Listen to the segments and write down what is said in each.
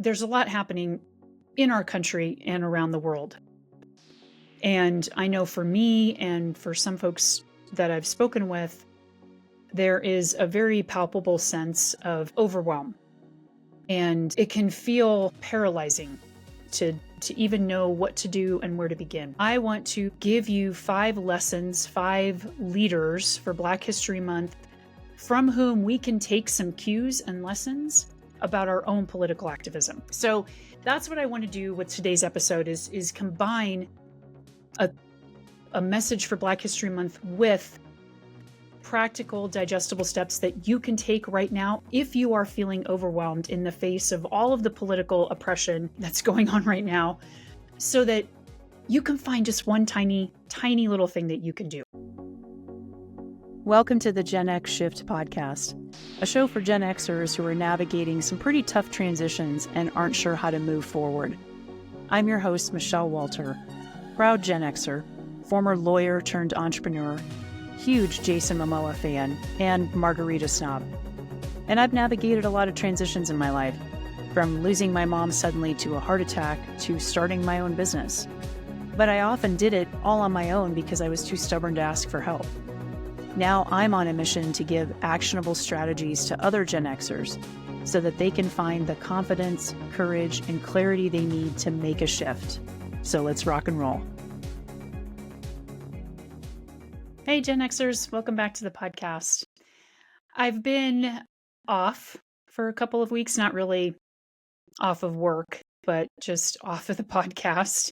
there's a lot happening in our country and around the world. And I know for me and for some folks that I've spoken with, there is a very palpable sense of overwhelm. And it can feel paralyzing to even know what to do and where to begin. I want to give you 5 lessons, 5 leaders for Black History Month from whom we can take some cues and lessons about our own political activism. So that's what I want to do with today's episode is combine a message for Black History Month with practical, digestible steps that you can take right now if you are feeling overwhelmed in the face of all of the political oppression that's going on right now, so that you can find just one tiny little thing that you can do. Welcome to the GenX Shift podcast, a show for Gen Xers who are navigating some pretty tough transitions and aren't sure how to move forward. I'm your host, Michelle Walter, proud Gen Xer, former lawyer turned entrepreneur, huge Jason Momoa fan, and margarita snob. And I've navigated a lot of transitions in my life, from losing my mom suddenly to a heart attack to starting my own business. But I often did it all on my own because I was too stubborn to ask for help. Now I'm on a mission to give actionable strategies to other Gen Xers so that they can find the confidence, courage, and clarity they need to make a shift. So let's rock and roll. Hey, Gen Xers, welcome back to the podcast. I've been off for a couple of weeks, not really off of work, but just off of the podcast.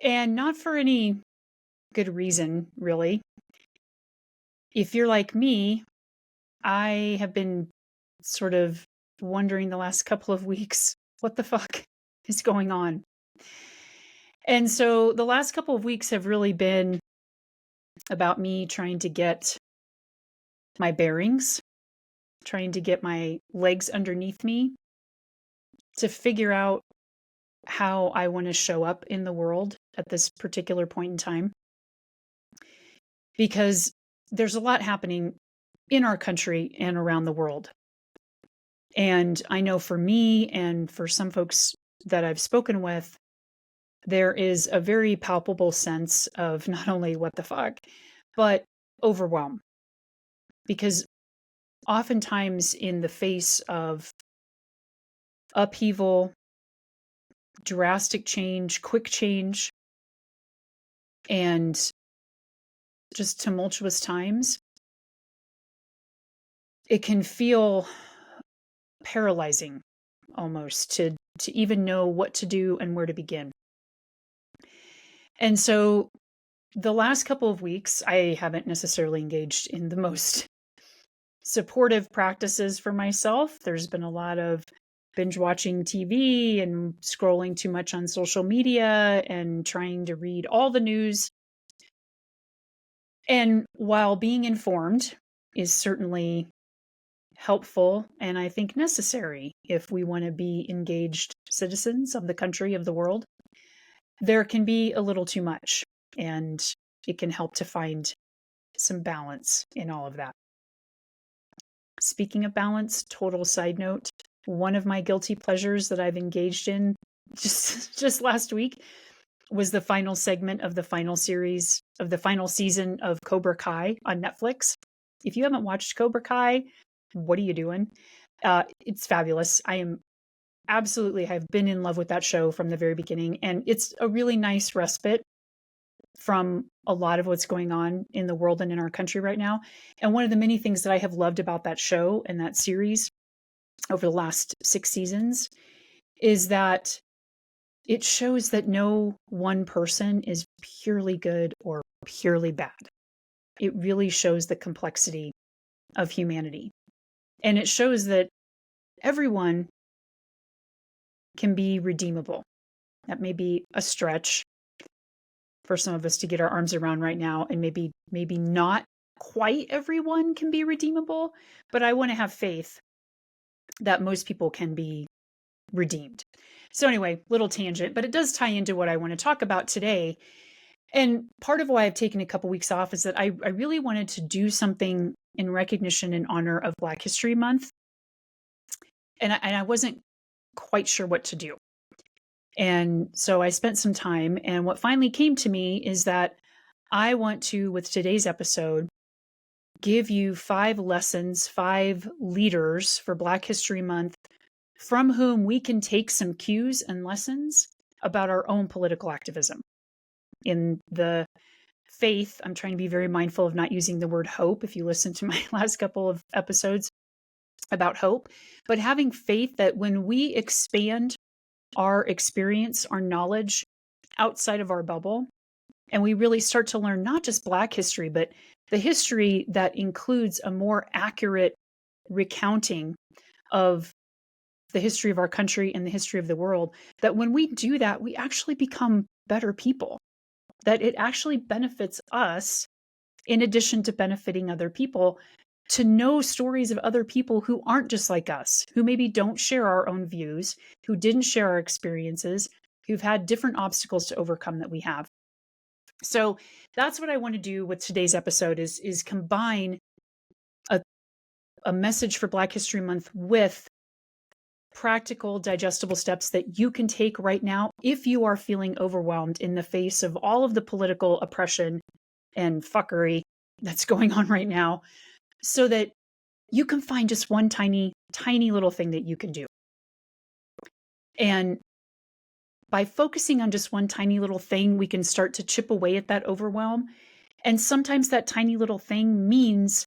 And not for any good reason, really. If you're like me, I have been sort of wondering the last couple of weeks, what the fuck is going on? And so the last couple of weeks have really been about me trying to get my bearings, trying to get my legs underneath me, to figure out how I want to show up in the world at this particular point in time. Because there's a lot happening in our country and around the world. And I know for me and for some folks that I've spoken with, there is a very palpable sense of not only what the fuck, but overwhelm. Because oftentimes in the face of upheaval, drastic change, quick change, and just tumultuous times, it can feel paralyzing almost to even know what to do and where to begin. And so the last couple of weeks, I haven't necessarily engaged in the most supportive practices for myself. There's been a lot of binge watching TV and scrolling too much on social media and trying to read all the news. And while being informed is certainly helpful and I think necessary if we want to be engaged citizens of the country, of the world, there can be a little too much, and it can help to find some balance in all of that. Speaking of balance, total side note, one of my guilty pleasures that I've engaged in just last week was the final segment of the final series of the final season of Cobra Kai on Netflix. If you haven't watched Cobra Kai, what are you doing? It's fabulous. I've been in love with that show from the very beginning, and it's a really nice respite from a lot of what's going on in the world and in our country right now. And one of the many things that I have loved about that show and that series over the last 6 seasons is that it shows that no one person is purely good or purely bad. It really shows the complexity of humanity. And it shows that everyone can be redeemable. That may be a stretch for some of us to get our arms around right now, and maybe not quite everyone can be redeemable, but I want to have faith that most people can be redeemed. So anyway, little tangent, but it does tie into what I want to talk about today. And part of why I've taken a couple weeks off is that I really wanted to do something in recognition and honor of Black History Month. And I wasn't quite sure what to do. And so I spent some time, and what finally came to me is that I want to, with today's episode, give you 5 lessons, 5 leaders for Black History Month from whom we can take some cues and lessons about our own political activism. In the faith, I'm trying to be very mindful of not using the word hope, if you listen to my last couple of episodes about hope, but having faith that when we expand our experience, our knowledge outside of our bubble, and we really start to learn not just Black history, but the history that includes a more accurate recounting of the history of our country and the history of the world, that when we do that, we actually become better people, that it actually benefits us in addition to benefiting other people, to know stories of other people who aren't just like us, who maybe don't share our own views, who didn't share our experiences, who've had different obstacles to overcome that we have. So that's what I want to do with today's episode is combine a message for Black History Month with practical, digestible steps that you can take right now if you are feeling overwhelmed in the face of all of the political oppression and fuckery that's going on right now, so that you can find just one tiny, tiny little thing that you can do. And by focusing on just one tiny little thing, we can start to chip away at that overwhelm. And sometimes that tiny little thing means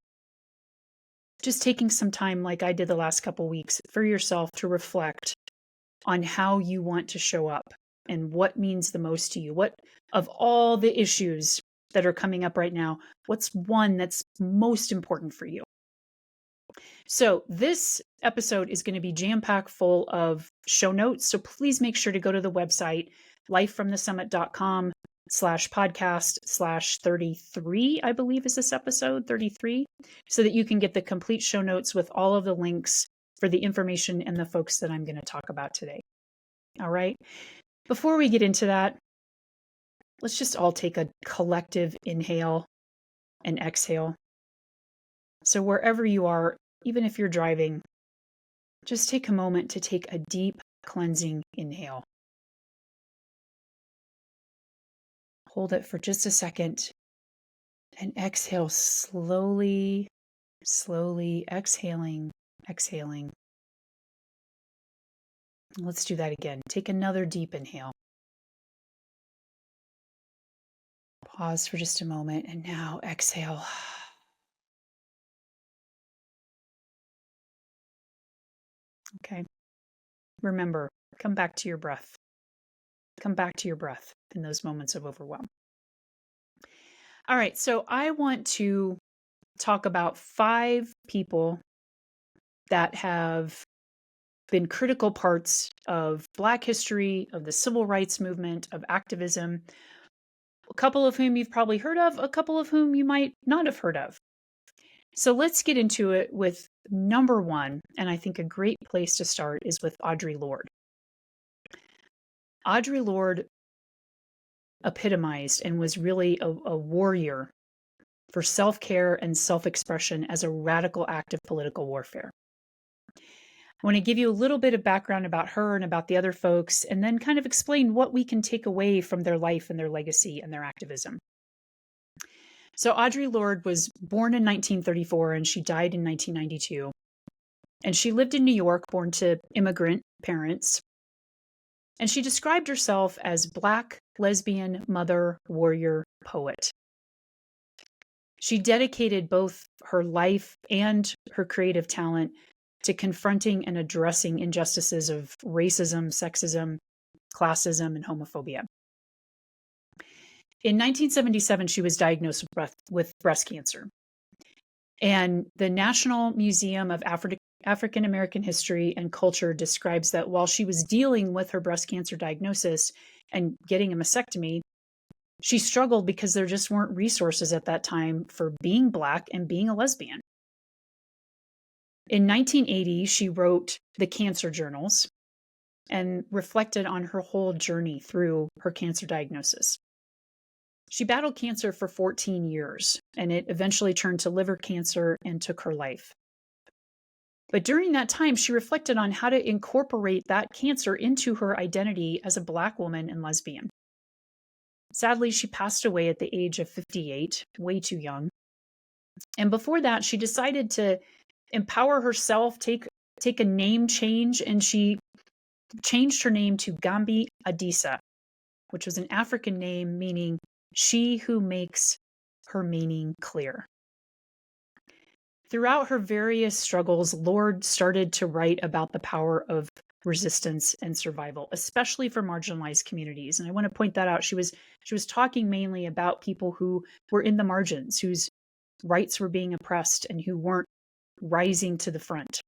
just taking some time, like I did the last couple weeks, for yourself to reflect on how you want to show up and what means the most to you. What, of all the issues that are coming up right now, what's one that's most important for you? So this episode is going to be jam-packed full of show notes. So please make sure to go to the website, lifefromthesummit.com/podcast/33, I believe is this episode, 33, so that you can get the complete show notes with all of the links for the information and the folks that I'm going to talk about today. All right. Before we get into that, let's just all take a collective inhale and exhale. So wherever you are, even if you're driving, just take a moment to take a deep cleansing inhale. Hold it for just a second and exhale slowly, slowly, exhaling, exhaling. Let's do that again. Take another deep inhale. Pause for just a moment and now exhale. Okay. Remember, come back to your breath. Come back to your breath in those moments of overwhelm. All right, so I want to talk about 5 people that have been critical parts of Black history, of the civil rights movement, of activism, a couple of whom you've probably heard of, a couple of whom you might not have heard of. So let's get into it with number 1, and I think a great place to start is with Audre Lorde. Audre Lorde epitomized and was really a warrior for self-care and self-expression as a radical act of political warfare. I want to give you a little bit of background about her and about the other folks, and then kind of explain what we can take away from their life and their legacy and their activism. So Audre Lorde was born in 1934 and she died in 1992. And she lived in New York, born to immigrant parents. And she described herself as Black, lesbian, mother, warrior, poet. She dedicated both her life and her creative talent to confronting and addressing injustices of racism, sexism, classism, and homophobia. In 1977, she was diagnosed with breast cancer. And the National Museum of African American History and Culture describes that while she was dealing with her breast cancer diagnosis and getting a mastectomy, she struggled because there just weren't resources at that time for being Black and being a lesbian. In 1980, she wrote the Cancer Journals and reflected on her whole journey through her cancer diagnosis. She battled cancer for 14 years, and it eventually turned to liver cancer and took her life. But during that time, she reflected on how to incorporate that cancer into her identity as a Black woman and lesbian. Sadly, she passed away at the age of 58, way too young. And before that, she decided to empower herself, take a name change, and she changed her name to Gambi Adisa, which was an African name meaning she who makes her meaning clear. Throughout her various struggles, Lorde started to write about the power of resistance and survival, especially for marginalized communities. And I want to point that out. She was talking mainly about people who were in the margins, whose rights were being oppressed and who weren't rising to the front.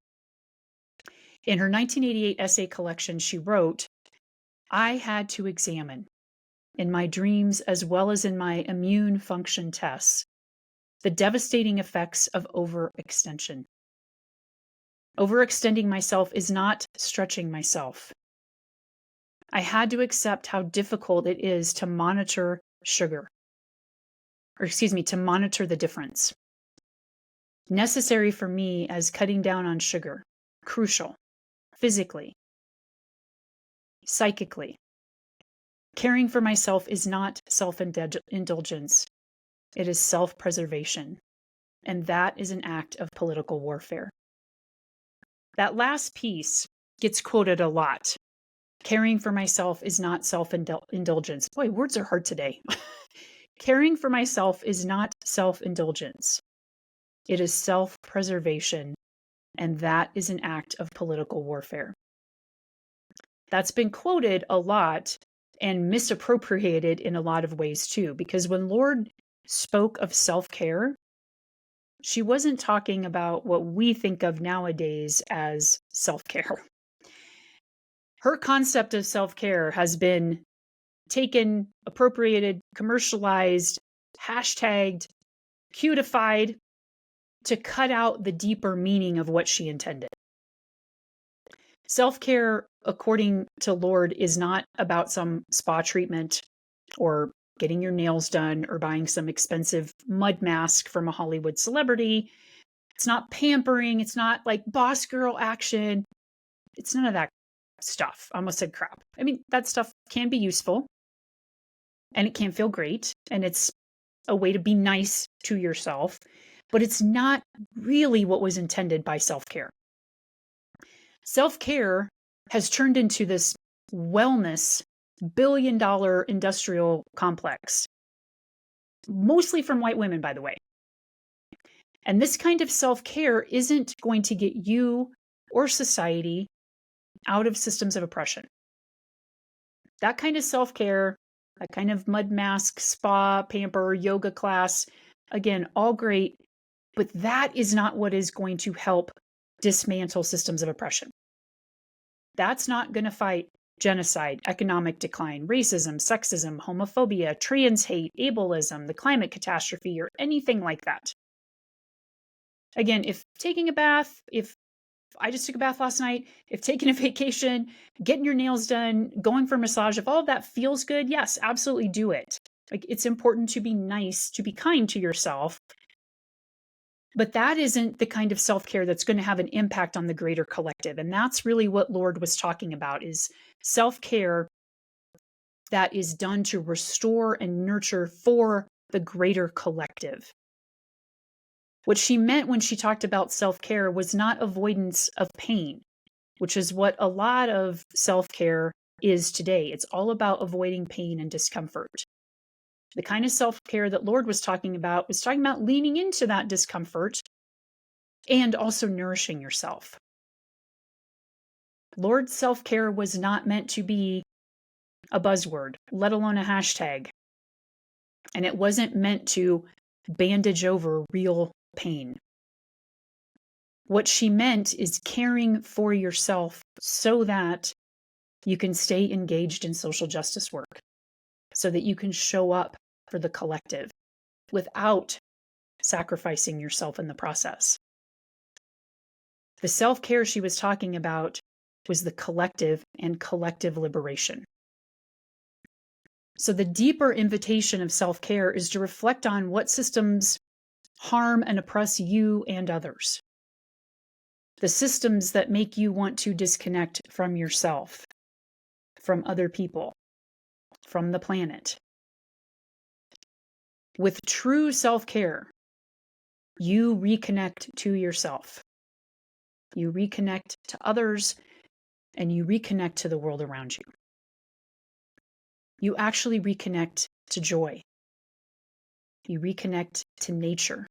In her 1988 essay collection, she wrote, "I had to examine, in my dreams as well as in my immune function tests, the devastating effects of overextension. Overextending myself is not stretching myself. I had to accept how difficult it is to monitor to monitor the difference. Necessary for me as cutting down on sugar, crucial, physically, psychically. Caring for myself is not self-indulgence. It is self-preservation. And that is an act of political warfare." That last piece gets quoted a lot. Caring for myself is not self-indulgence. Boy, words are hard today. Caring for myself is not self-indulgence. It is self-preservation, and that is an act of political warfare. That's been quoted a lot and misappropriated in a lot of ways too, because when Lorde spoke of self-care, she wasn't talking about what we think of nowadays as self-care. Her concept of self-care has been taken, appropriated, commercialized, hashtagged, cutified to cut out the deeper meaning of what she intended. Self-care, according to Lorde, is not about some spa treatment or getting your nails done or buying some expensive mud mask from a Hollywood celebrity. It's not pampering. It's not like boss girl action. It's none of that stuff. I almost said crap. I mean, that stuff can be useful and it can feel great. And it's a way to be nice to yourself, but it's not really what was intended by self-care. Self-care has turned into this wellness billion-dollar industrial complex, mostly from white women, by the way. And this kind of self-care isn't going to get you or society out of systems of oppression. That kind of self-care, that kind of mud mask, spa, pamper, yoga class, again, all great, but that is not what is going to help dismantle systems of oppression. That's not going to fight genocide, economic decline, racism, sexism, homophobia, trans hate, ableism, the climate catastrophe, or anything like that. Again, if I just took a bath last night, if taking a vacation, getting your nails done, going for a massage, if all of that feels good, yes, absolutely do it. Like, it's important to be nice, to be kind to yourself. But that isn't the kind of self-care that's going to have an impact on the greater collective. And that's really what Lorde was talking about, is self-care that is done to restore and nurture for the greater collective. What she meant when she talked about self-care was not avoidance of pain, which is what a lot of self-care is today. It's all about avoiding pain and discomfort. The kind of self-care that Lorde was talking about leaning into that discomfort and also nourishing yourself. Lorde's self-care was not meant to be a buzzword, let alone a hashtag. And it wasn't meant to bandage over real pain. What she meant is caring for yourself so that you can stay engaged in social justice work, so that you can show up for the collective without sacrificing yourself in the process. The self-care she was talking about was the collective and collective liberation. So the deeper invitation of self-care is to reflect on what systems harm and oppress you and others. the systems that make you want to disconnect from yourself, from other people, from the planet. With true self-care, you reconnect to yourself. You reconnect to others, and you reconnect to the world around you. You actually reconnect to joy. You reconnect to nature,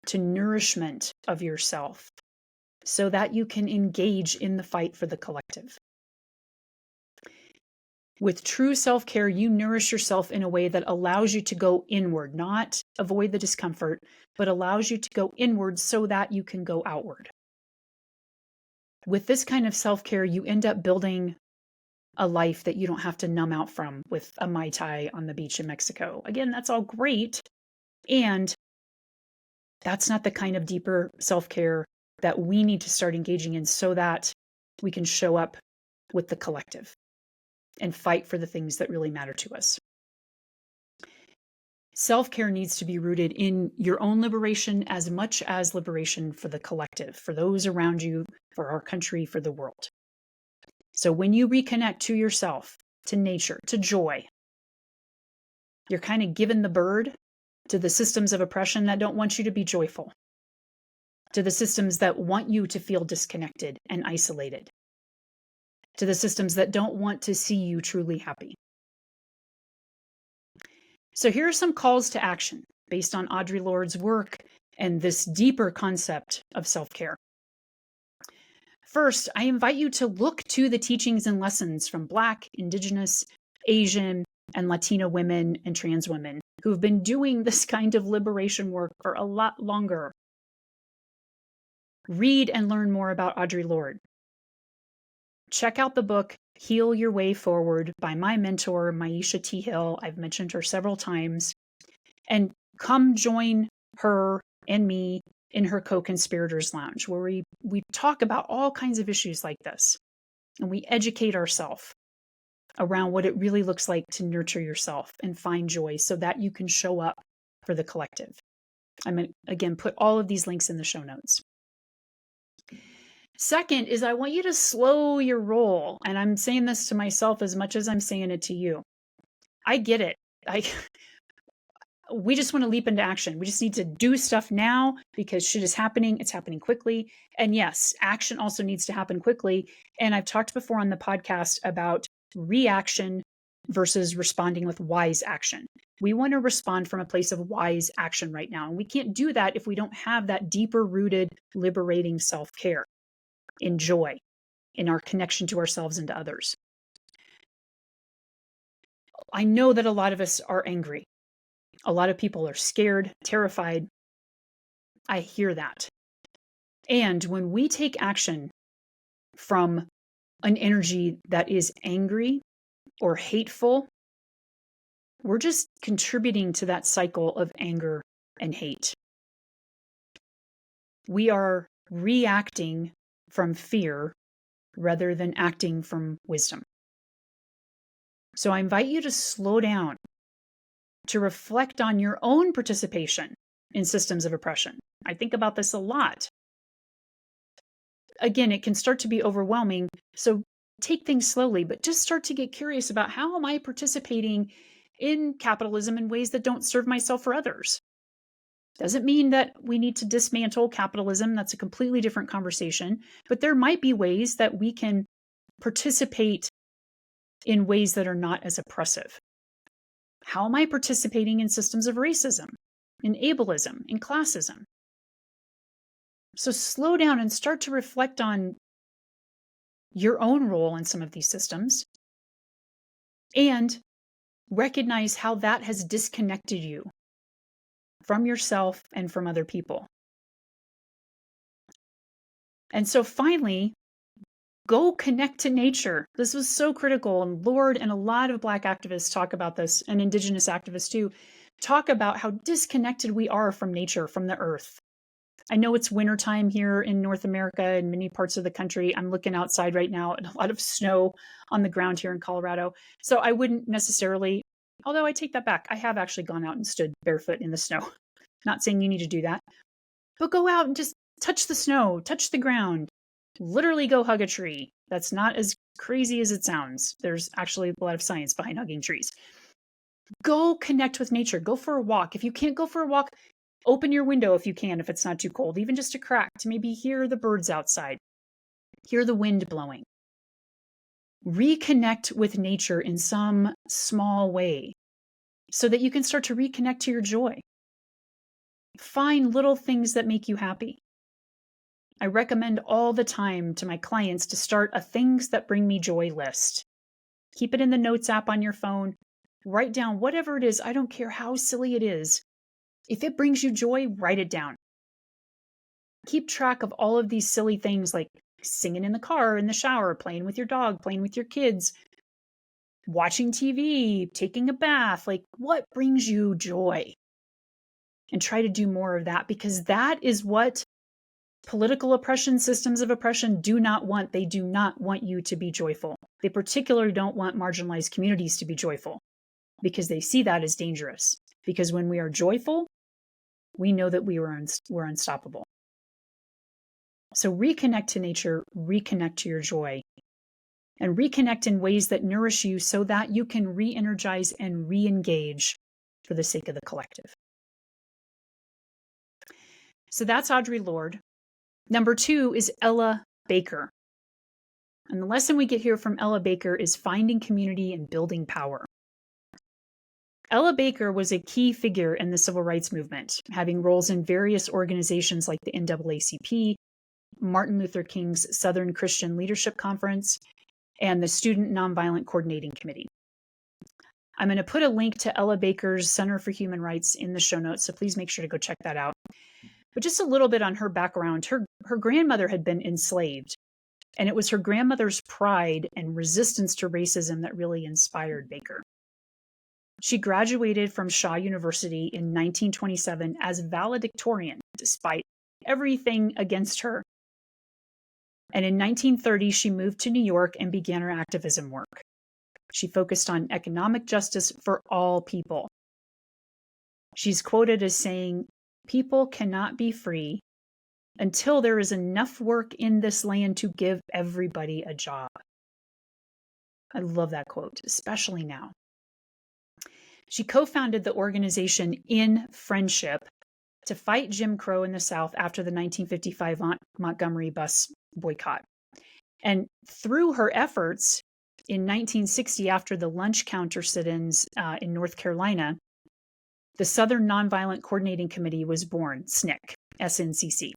to nourishment of yourself, so that you can engage in the fight for the collective. With true self-care, you nourish yourself in a way that allows you to go inward, not avoid the discomfort, but allows you to go inward so that you can go outward. With this kind of self-care, you end up building a life that you don't have to numb out from with a Mai Tai on the beach in Mexico. Again, that's all great. And that's not the kind of deeper self-care that we need to start engaging in so that we can show up with the collective and fight for the things that really matter to us. Self-care needs to be rooted in your own liberation as much as liberation for the collective, for those around you, for our country, for the world. So when you reconnect to yourself, to nature, to joy, you're kind of giving the bird to the systems of oppression that don't want you to be joyful, to the systems that want you to feel disconnected and isolated, to the systems that don't want to see you truly happy. So here are some calls to action based on Audre Lorde's work and this deeper concept of self-care. First, I invite you to look to the teachings and lessons from Black, Indigenous, Asian, and Latino women and trans women who've been doing this kind of liberation work for a lot longer. Read and learn more about Audre Lorde. Check out the book, Heal Your Way Forward by my mentor, Maisha T. Hill. I've mentioned her several times. And come join her and me in her co-conspirators lounge, where we talk about all kinds of issues like this. And we educate ourselves around what it really looks like to nurture yourself and find joy so that you can show up for the collective. I'm going to, again, put all of these links in the show notes. Second is I want you to slow your roll. And I'm saying this to myself as much as I'm saying it to you. I get it. We just want to leap into action. We just need to do stuff now because shit is happening. It's happening quickly. And yes, action also needs to happen quickly. And I've talked before on the podcast about reaction versus responding with wise action. We want to respond from a place of wise action right now. And we can't do that if we don't have that deeper rooted, liberating self-care in joy, in our connection to ourselves and to others. I know that a lot of us are angry. A lot of people are scared, terrified. I hear that. And when we take action from an energy that is angry or hateful, we're just contributing to that cycle of anger and hate. We are reacting from fear rather than acting from wisdom. So I invite you to slow down, to reflect on your own participation in systems of oppression. I think about this a lot. Again, it can start to be overwhelming, so take things slowly, but just start to get curious about how am I participating in capitalism in ways that don't serve myself or others. Doesn't mean that we need to dismantle capitalism. That's a completely different conversation, but there might be ways that we can participate in ways that are not as oppressive. How am I participating in systems of racism, in ableism, in classism? So slow down and start to reflect on your own role in some of these systems and recognize how that has disconnected you from yourself and from other people. And so finally, go connect to nature. This was so critical. And Lorde and a lot of Black activists talk about this, and Indigenous activists too, talk about how disconnected we are from nature, from the earth. I know it's wintertime here in North America and many parts of the country. I'm looking outside right now and a lot of snow on the ground here in Colorado. So I wouldn't necessarily, although I take that back, I have actually gone out and stood barefoot in the snow. Not saying you need to do that, but go out and just touch the snow, touch the ground, literally go hug a tree. That's not as crazy as it sounds. There's actually a lot of science behind hugging trees. Go connect with nature. Go for a walk. If you can't go for a walk, open your window if you can, if it's not too cold, even just a crack to maybe hear the birds outside, hear the wind blowing. Reconnect with nature in some small way so that you can start to reconnect to your joy. Find little things that make you happy. I recommend all the time to my clients to start a things that bring me joy list. Keep it in the notes app on your phone. Write down whatever it is. I don't care how silly it is. If it brings you joy, write it down. Keep track of all of these silly things like singing in the car, in the shower, playing with your dog, playing with your kids, watching TV, taking a bath. Like, what brings you joy? And try to do more of that, because that is what political oppression, systems of oppression do not want. They do not want you to be joyful. They particularly don't want marginalized communities to be joyful because they see that as dangerous. Because when we are joyful, we know that we're unstoppable. So reconnect to nature, reconnect to your joy, and reconnect in ways that nourish you so that you can re-energize and re-engage for the sake of the collective. So that's Audre Lorde. Number 2 is Ella Baker. And the lesson we get here from Ella Baker is finding community and building power. Ella Baker was a key figure in the civil rights movement, having roles in various organizations like the NAACP, Martin Luther King's Southern Christian Leadership Conference, and the Student Nonviolent Coordinating Committee. I'm going to put a link to Ella Baker's Center for Human Rights in the show notes, so please make sure to go check that out. But just a little bit on her background. Her grandmother had been enslaved, and it was her grandmother's pride and resistance to racism that really inspired Baker. She graduated from Shaw University in 1927 as valedictorian, despite everything against her. And in 1930, she moved to New York and began her activism work. She focused on economic justice for all people. She's quoted as saying, "People cannot be free until there is enough work in this land to give everybody a job." I love that quote, especially now. She co-founded the organization In Friendship to fight Jim Crow in the South after the 1955 Montgomery bus boycott. And through her efforts in 1960, after the lunch counter sit-ins in North Carolina, the Southern Nonviolent Coordinating Committee was born, SNCC, SNCC.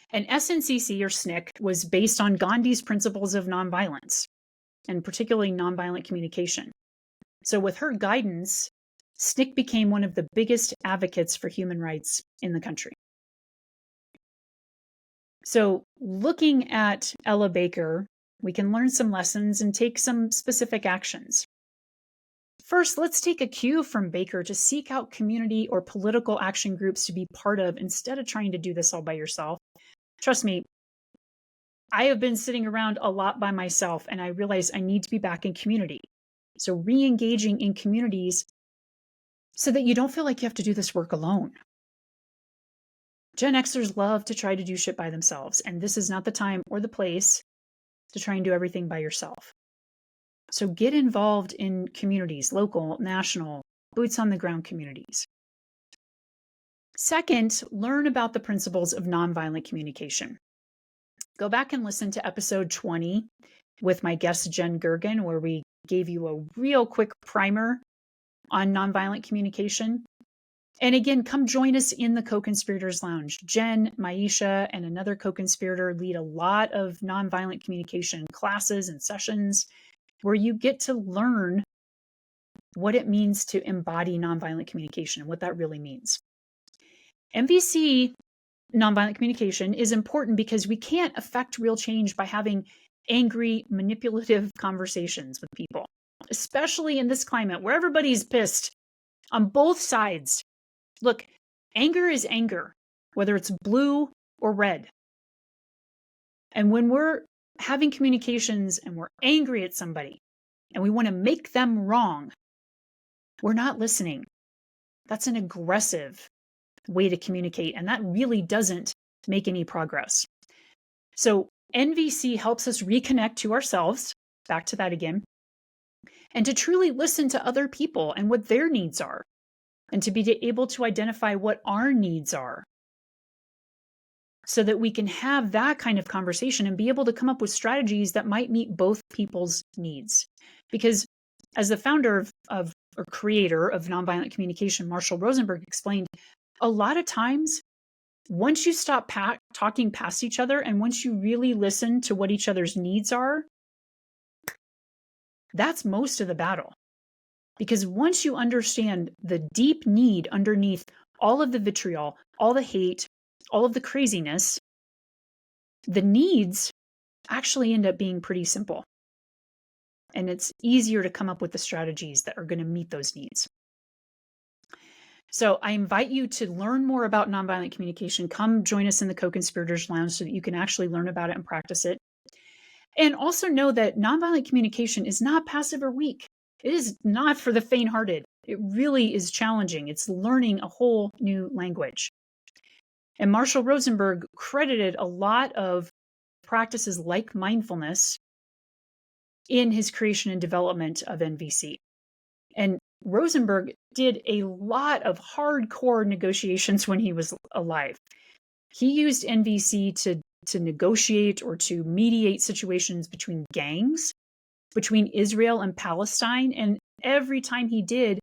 And SNCC, or SNCC, was based on Gandhi's principles of nonviolence, and particularly nonviolent communication. So with her guidance, SNCC became one of the biggest advocates for human rights in the country. So looking at Ella Baker, we can learn some lessons and take some specific actions. First, let's take a cue from Baker to seek out community or political action groups to be part of instead of trying to do this all by yourself. Trust me, I have been sitting around a lot by myself, and I realize I need to be back in community. So re-engaging in communities so that you don't feel like you have to do this work alone. Gen Xers love to try to do shit by themselves, and this is not the time or the place to try and do everything by yourself. So get involved in communities, local, national, boots on the ground communities. Second, learn about the principles of nonviolent communication. Go back and listen to episode 20 with my guest Jen Gergen, where we gave you a real quick primer on nonviolent communication. And again, come join us in the Co-Conspirators Lounge. Jen, Maisha, and another co-conspirator lead a lot of nonviolent communication classes and sessions where you get to learn what it means to embody nonviolent communication and what that really means. MVC nonviolent communication is important because we can't affect real change by having angry, manipulative conversations with people, especially in this climate where everybody's pissed on both sides. Look, anger is anger, whether it's blue or red. And when we're having communications and we're angry at somebody and we want to make them wrong, we're not listening. That's an aggressive way to communicate, and that really doesn't make any progress. So NVC helps us reconnect to ourselves, back to that again, and to truly listen to other people and what their needs are, and to be able to identify what our needs are, so that we can have that kind of conversation and be able to come up with strategies that might meet both people's needs. Because as the founder of or creator of nonviolent communication, Marshall Rosenberg, explained, a lot of times, once you stop talking past each other and once you really listen to what each other's needs are, that's most of the battle. Because once you understand the deep need underneath all of the vitriol, all the hate, all of the craziness, the needs actually end up being pretty simple. And it's easier to come up with the strategies that are going to meet those needs. So I invite you to learn more about nonviolent communication. Come join us in the Co-Conspirators Lounge so that you can actually learn about it and practice it. And also know that nonviolent communication is not passive or weak. It is not for the faint-hearted. It really is challenging. It's learning a whole new language. And Marshall Rosenberg credited a lot of practices like mindfulness in his creation and development of NVC. And Rosenberg did a lot of hardcore negotiations when he was alive. He used NVC to negotiate or to mediate situations between gangs, between Israel and Palestine. And every time he did,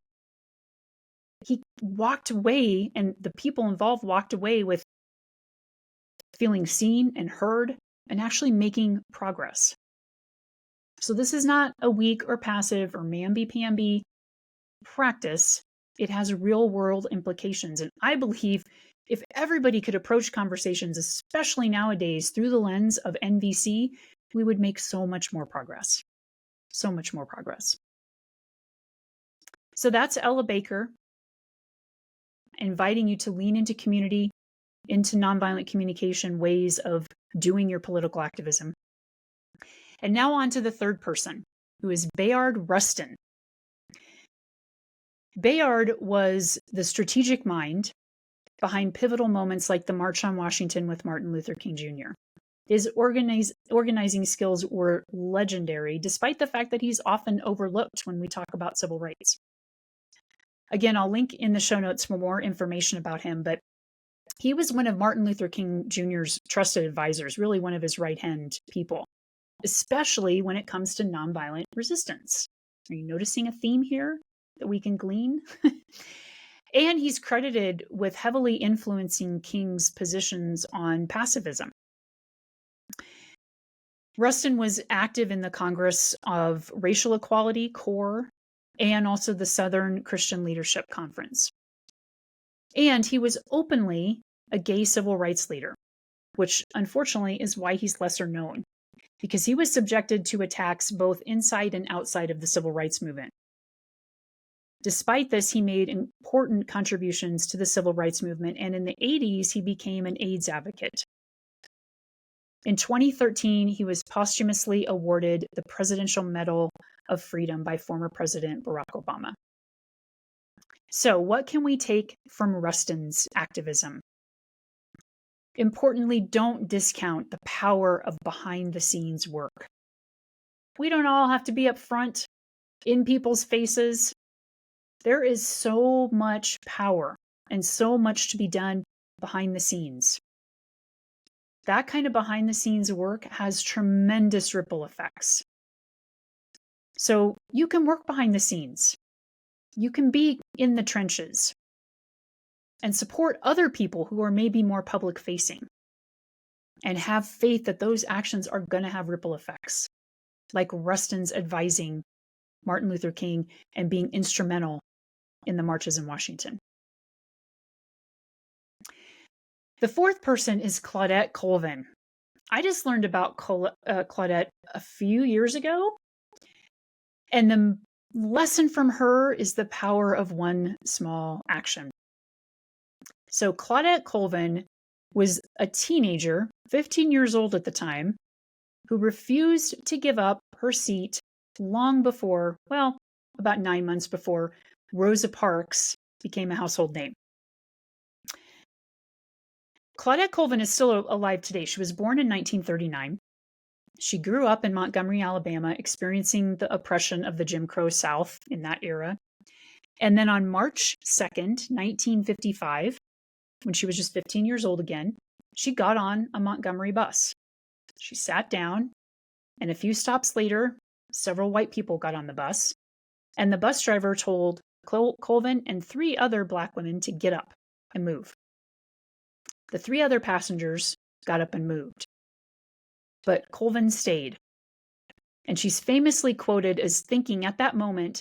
he walked away, and the people involved walked away with feeling seen and heard and actually making progress. So this is not a weak or passive or mamby-pamby practice. It has real world implications. And I believe if everybody could approach conversations, especially nowadays, through the lens of NVC, we would make so much more progress. So much more progress. So that's Ella Baker, inviting you to lean into community, into nonviolent communication, ways of doing your political activism. And now on to the third person, who is Bayard Rustin. Bayard was the strategic mind behind pivotal moments like the March on Washington with Martin Luther King Jr. His organizing skills were legendary, despite the fact that he's often overlooked when we talk about civil rights. Again, I'll link in the show notes for more information about him, but he was one of Martin Luther King Jr.'s trusted advisors, really one of his right-hand people, especially when it comes to nonviolent resistance. Are you noticing a theme here that we can glean? And he's credited with heavily influencing King's positions on pacifism. Rustin was active in the Congress of Racial Equality, CORE, and also the Southern Christian Leadership Conference. And he was openly a gay civil rights leader, which unfortunately is why he's lesser known, because he was subjected to attacks both inside and outside of the civil rights movement. Despite this, he made important contributions to the civil rights movement, and in the 80s, he became an AIDS advocate. In 2013, he was posthumously awarded the Presidential Medal of Freedom by former President Barack Obama. So, what can we take from Rustin's activism? Importantly, don't discount the power of behind-the-scenes work. We don't all have to be up front, in people's faces. There is so much power and so much to be done behind the scenes. That kind of behind the scenes work has tremendous ripple effects. So you can work behind the scenes. You can be in the trenches and support other people who are maybe more public facing, and have faith that those actions are going to have ripple effects, like Rustin's advising Martin Luther King and being instrumental in the marches in Washington. The fourth person is Claudette Colvin. I just learned about Claudette a few years ago, and the lesson from her is the power of one small action. So Claudette Colvin was a teenager, 15 years old at the time, who refused to give up her seat long before, well, about 9 months before Rosa Parks became a household name. Claudette Colvin is still alive today. She was born in 1939. She grew up in Montgomery, Alabama, experiencing the oppression of the Jim Crow South in that era. And then on March 2nd, 1955, when she was just 15 years old again, she got on a Montgomery bus. She sat down, and a few stops later, several white people got on the bus, and the bus driver told Colvin and 3 other Black women to get up and move. The 3 other passengers got up and moved, but Colvin stayed. And she's famously quoted as thinking at that moment,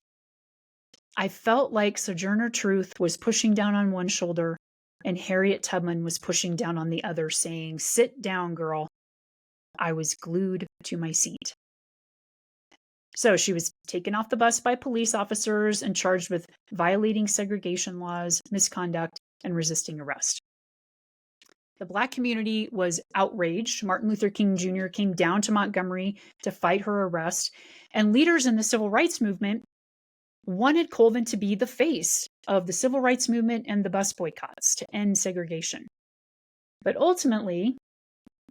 "I felt like Sojourner Truth was pushing down on one shoulder and Harriet Tubman was pushing down on the other, saying, 'Sit down, girl.' I was glued to my seat." So she was taken off the bus by police officers and charged with violating segregation laws, misconduct, and resisting arrest. The Black community was outraged. Martin Luther King Jr. came down to Montgomery to fight her arrest, and leaders in the civil rights movement wanted Colvin to be the face of the civil rights movement and the bus boycotts to end segregation. But ultimately,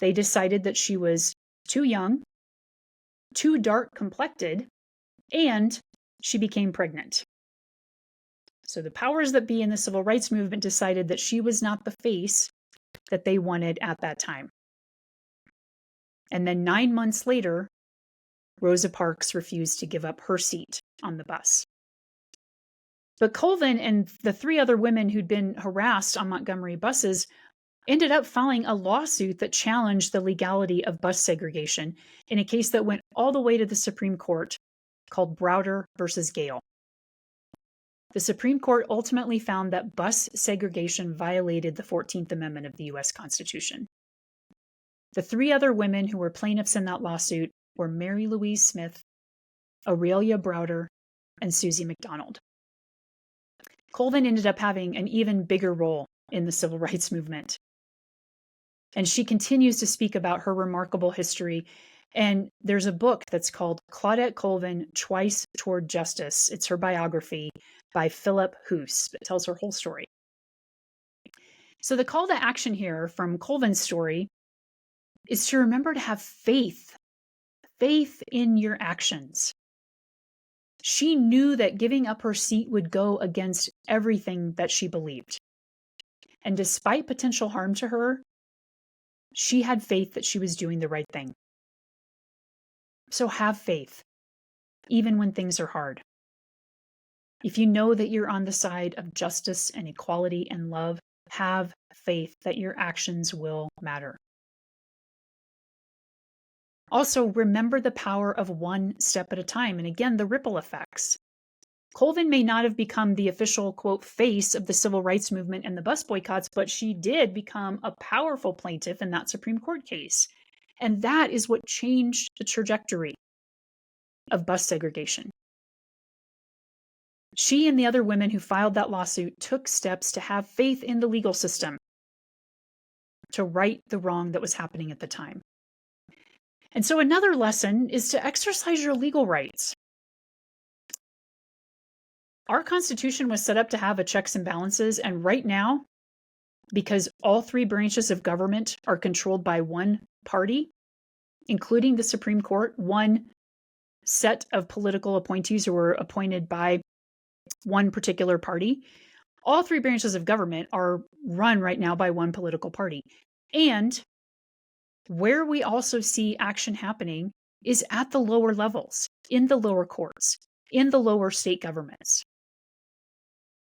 they decided that she was too young, too dark complected, and she became pregnant. So the powers that be in the civil rights movement decided that she was not the face that they wanted at that time. And then 9 months later, Rosa Parks refused to give up her seat on the bus. But Colvin and the 3 other women who'd been harassed on Montgomery buses ended up filing a lawsuit that challenged the legality of bus segregation in a case that went all the way to the Supreme Court called Browder versus Gale. The Supreme Court ultimately found that bus segregation violated the 14th Amendment of the U.S. Constitution. The 3 other women who were plaintiffs in that lawsuit were Mary Louise Smith, Aurelia Browder, and Susie McDonald. Colvin ended up having an even bigger role in the civil rights movement. And she continues to speak about her remarkable history. And there's a book that's called Claudette Colvin, Twice Toward Justice. It's her biography by Philip Hoos. It tells her whole story. So the call to action here from Colvin's story is to remember to have faith in your actions. She knew that giving up her seat would go against everything that she believed. And despite potential harm to her, she had faith that she was doing the right thing. So have faith, even when things are hard. If you know that you're on the side of justice and equality and love, have faith that your actions will matter. Also, remember the power of one step at a time. And again, the ripple effects. Colvin may not have become the official, quote, face of the civil rights movement and the bus boycotts, but she did become a powerful plaintiff in that Supreme Court case. And that is what changed the trajectory of bus segregation. She and the other women who filed that lawsuit took steps to have faith in the legal system to right the wrong that was happening at the time. And so another lesson is to exercise your legal rights. Our Constitution was set up to have a checks and balances, and right now, because all 3 branches of government are controlled by one party, including the Supreme Court, one set of political appointees who were appointed by one particular party, all 3 branches of government are run right now by one political party. And where we also see action happening is at the lower levels, in the lower courts, in the lower state governments.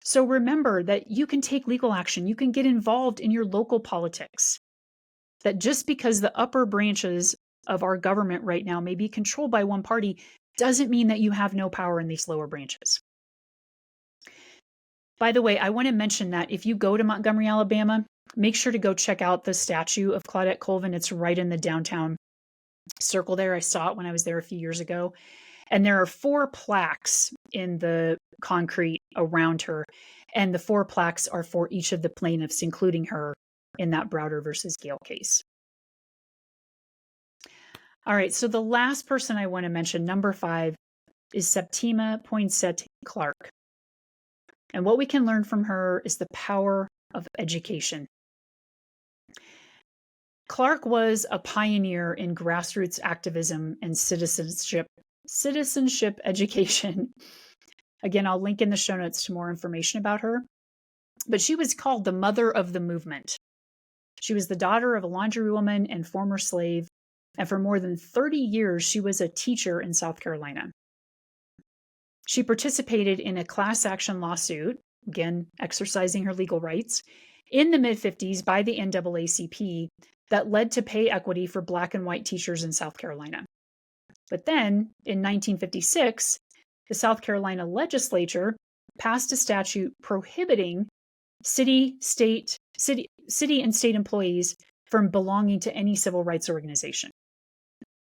So remember that you can take legal action. You can get involved in your local politics. That just because the upper branches of our government right now may be controlled by one party doesn't mean that you have no power in these lower branches. By the way, I want to mention that if you go to Montgomery, Alabama, make sure to go check out the statue of Claudette Colvin. It's right in the downtown circle there. I saw it when I was there a few years ago. And there are 4 plaques in the concrete around her. And the 4 plaques are for each of the plaintiffs, including her in that Browder versus Gale case. All right, so the last person I want to mention, number 5, is Septima Poinsette Clarke. And what we can learn from her is the power of education. Clarke was a pioneer in grassroots activism and citizenship education. Again, I'll link in the show notes to more information about her. But she was called the mother of the movement. She was the daughter of a laundrywoman and former slave, and for more than 30 years, she was a teacher in South Carolina. She participated in a class action lawsuit, again, exercising her legal rights, in the mid-50s by the NAACP that led to pay equity for Black and white teachers in South Carolina. But then, in 1956, the South Carolina legislature passed a statute prohibiting city and state employees from belonging to any civil rights organization.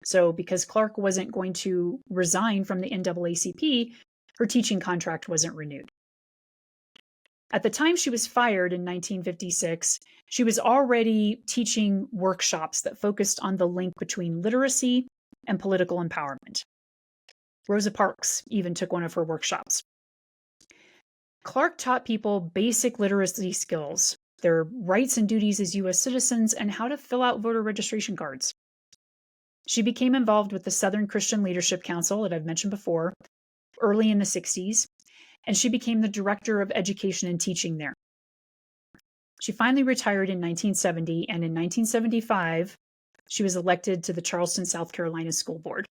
So because Clarke wasn't going to resign from the NAACP, her teaching contract wasn't renewed. At the time she was fired in 1956, she was already teaching workshops that focused on the link between literacy and political empowerment. Rosa Parks even took one of her workshops. Clarke taught people basic literacy skills, their rights and duties as U.S. citizens, and how to fill out voter registration cards. She became involved with the Southern Christian Leadership Council that I've mentioned before, early in the 60s, and she became the director of education and teaching there. She finally retired in 1970, and in 1975, she was elected to the Charleston, South Carolina School Board.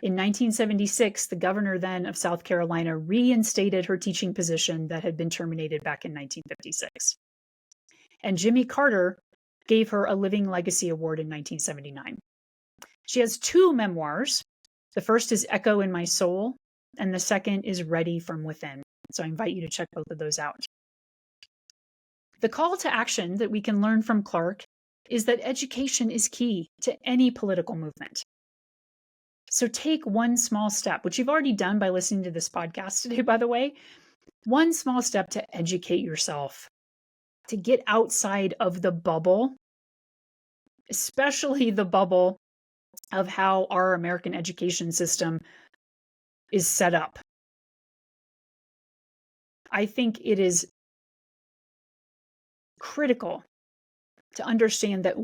In 1976, the governor then of South Carolina reinstated her teaching position that had been terminated back in 1956. And Jimmy Carter gave her a Living Legacy Award in 1979. She has 2 memoirs. The first is Echo in My Soul, and the second is Ready from Within. So I invite you to check both of those out. The call to action that we can learn from Clarke is that education is key to any political movement. So take one small step, which you've already done by listening to this podcast today, by the way. One small step to educate yourself, to get outside of the bubble, especially the bubble of how our American education system is set up. I think it is critical to understand that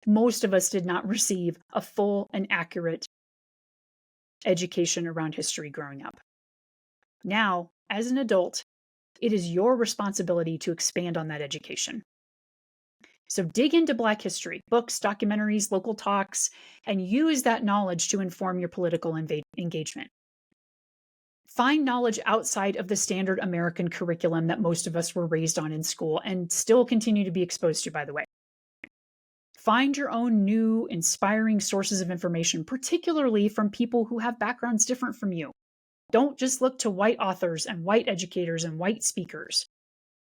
most of us did not receive a full and accurate education around history growing up. Now, as an adult, it is your responsibility to expand on that education. So dig into Black history, books, documentaries, local talks, and use that knowledge to inform your political engagement. Find knowledge outside of the standard American curriculum that most of us were raised on in school and still continue to be exposed to, by the way. Find your own new, inspiring sources of information, particularly from people who have backgrounds different from you. Don't just look to white authors and white educators and white speakers.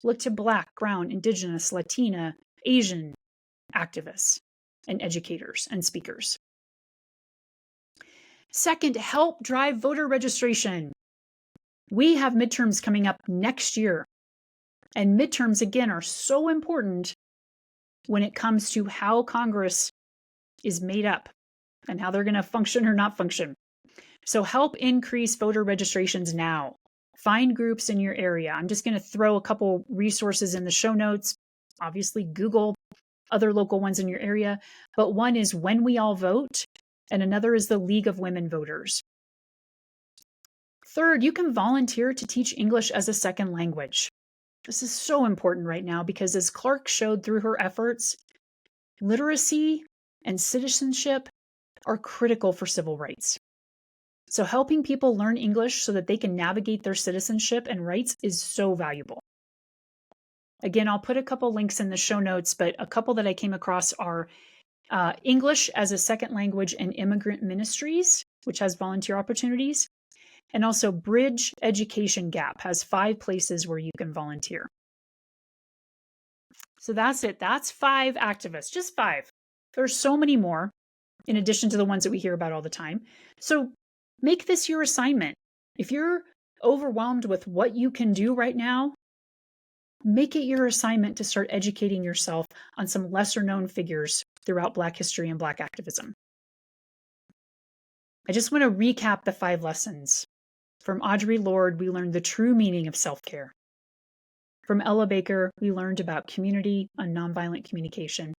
Look to Black, Brown, Indigenous, Latina, Asian activists and educators and speakers. Second, help drive voter registration. We have midterms coming up next year. And midterms, again, are so important when it comes to how Congress is made up and how they're going to function or not function. So help increase voter registrations now. Find groups in your area. I'm just going to throw a couple resources in the show notes. Obviously, Google other local ones in your area. But one is When We All Vote, and another is the League of Women Voters. Third, you can volunteer to teach English as a second language. This is so important right now because, as Clarke showed through her efforts, literacy and citizenship are critical for civil rights. So helping people learn English so that they can navigate their citizenship and rights is so valuable. Again, I'll put a couple links in the show notes, but a couple that I came across are English as a Second Language and Immigrant Ministries, which has volunteer opportunities. And also Bridge Education Gap has 5 places where you can volunteer. So that's it. That's 5 activists, just 5. There's so many more in addition to the ones that we hear about all the time. So make this your assignment. If you're overwhelmed with what you can do right now, make it your assignment to start educating yourself on some lesser known figures throughout Black history and Black activism. I just want to recap the 5 lessons. From Audre Lorde, we learned the true meaning of self-care. From Ella Baker, we learned about community and nonviolent communication.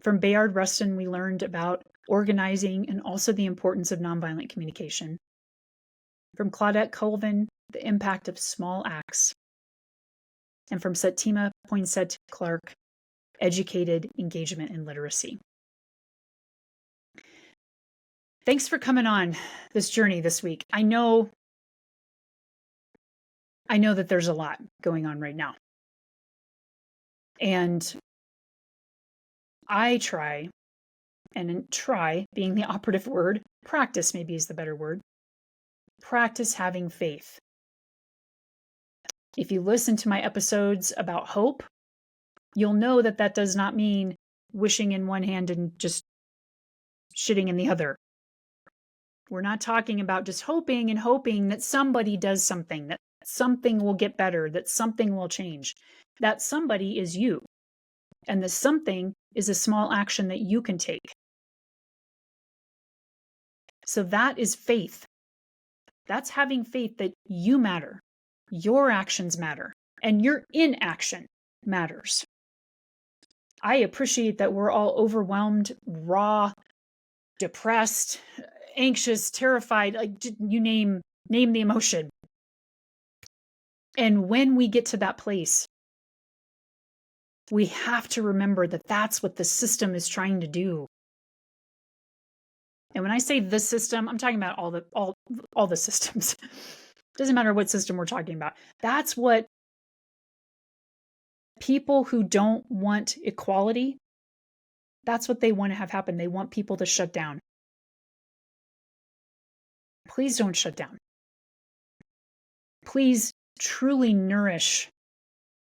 From Bayard, Rustin, we learned about organizing and also the importance of nonviolent communication. From Claudette, Colvin, the impact of small acts. And from Septima, Poinsette, Clarke, educated engagement and literacy. Thanks for coming on this journey this week. I know that there's a lot going on right now. And I try being the operative word, practice maybe is the better word, practice having faith. If you listen to my episodes about hope, you'll know that that does not mean wishing in one hand and just shitting in the other. We're not talking about just hoping that somebody does something, that something will get better, that something will change. That somebody is you. And the something is a small action that you can take. So that is faith. That's having faith that you matter. Your actions matter. And your inaction matters. I appreciate that we're all overwhelmed, raw, depressed, anxious, terrified, like you name the emotion. And when we get to that place, we have to remember that that's what the system is trying to do. And when I say the system, I'm talking about all the systems. Doesn't matter what system we're talking about. That's what people who don't want equality, that's what they want to have happen. They want people to shut down. Please don't shut down. Please truly nourish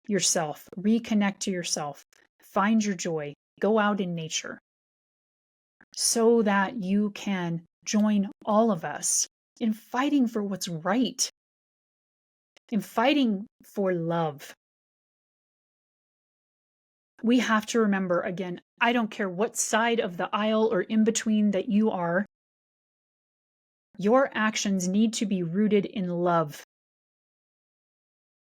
yourself, reconnect to yourself, find your joy, go out in nature so that you can join all of us in fighting for what's right, in fighting for love. We have to remember, again, I don't care what side of the aisle or in between that you are, your actions need to be rooted in love.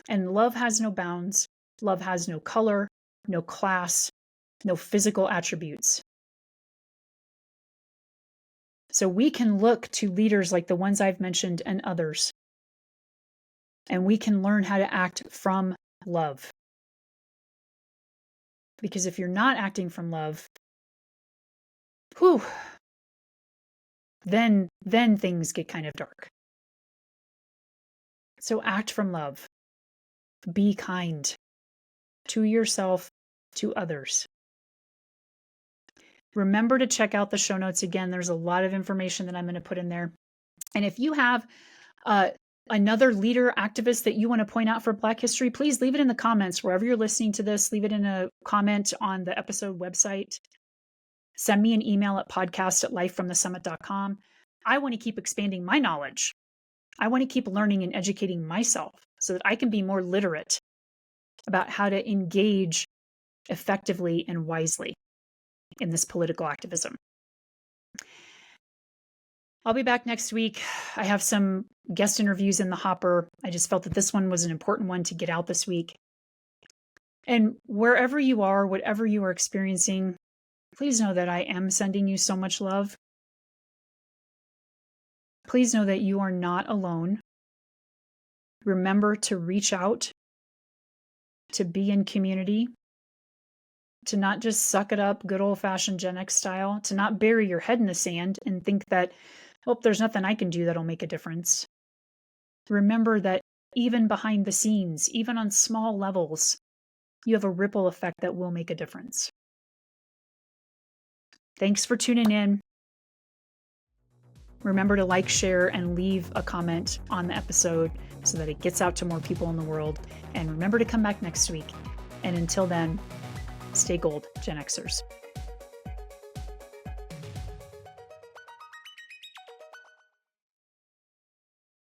And love has no bounds. Love has no color, no class, no physical attributes. So we can look to leaders like the ones I've mentioned and others, and we can learn how to act from love. Because if you're not acting from love, then things get kind of dark. So act from love. Be kind to yourself, to others. Remember to check out the show notes again. There's a lot of information that I'm going to put in there. And if you have another leader, activist that you want to point out for Black History, please leave it in the comments wherever you're listening to this. Leave it in a comment on the episode website. Send me an email at podcast@lifefromthesummit.com. I want to keep expanding my knowledge. I want to keep learning and educating myself so that I can be more literate about how to engage effectively and wisely in this political activism. I'll be back next week. I have some guest interviews in the hopper. I just felt that this one was an important one to get out this week. And wherever you are, whatever you are experiencing, please know that I am sending you so much love. Please know that you are not alone. Remember to reach out, to be in community, to not just suck it up good old-fashioned GenX style, to not bury your head in the sand and think that, oh, there's nothing I can do that'll make a difference. Remember that even behind the scenes, even on small levels, you have a ripple effect that will make a difference. Thanks for tuning in. Remember to like, share, and leave a comment on the episode so that it gets out to more people in the world. And remember to come back next week. And until then, stay gold, Gen Xers.